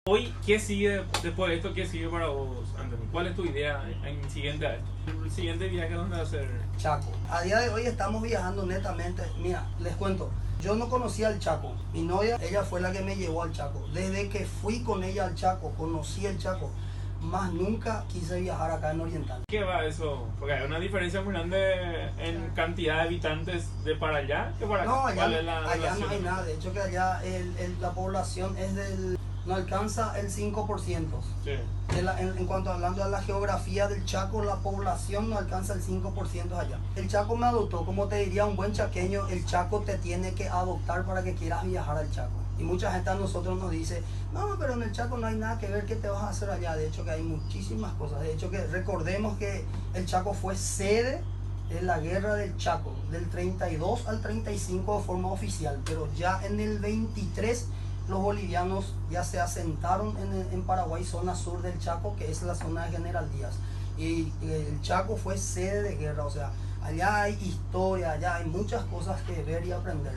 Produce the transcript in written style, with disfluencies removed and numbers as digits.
Hoy, ¿qué sigue después de esto? ¿Qué sigue para vos, Anthony? ¿Cuál es tu idea en siguiente a esto? El siguiente viaje, ¿dónde va a ser? Chaco. A día de hoy estamos viajando netamente. Mira, les cuento. Yo no conocía al Chaco. Mi novia, ella fue la que me llevó al Chaco. Desde que fui con ella al Chaco, conocí el Chaco. Más nunca quise viajar acá en Oriental. ¿Qué va eso? Porque hay una diferencia muy grande en cantidad de habitantes de para allá que para acá. No, allá, ¿Cuál es la allá no relación? hay nada. De hecho que allá la población es no alcanza el 5%. Sí. En cuanto hablando a la geografía del Chaco, la población no alcanza el 5% allá. El Chaco me adoptó, como te diría un buen chaqueño, el Chaco te tiene que adoptar para que quieras viajar al Chaco. Y mucha gente a nosotros nos dice, no, pero en el Chaco no hay nada que ver, ¿qué te vas a hacer allá? De hecho que hay muchísimas cosas. De hecho que recordemos que el Chaco fue sede de la guerra del Chaco, del 32 al 35 de forma oficial, pero ya en el 23 los bolivianos ya se asentaron en Paraguay, zona sur del Chaco, que es la zona de General Díaz. Y el Chaco fue sede de guerra, o sea, allá hay historia, allá hay muchas cosas que ver y aprender.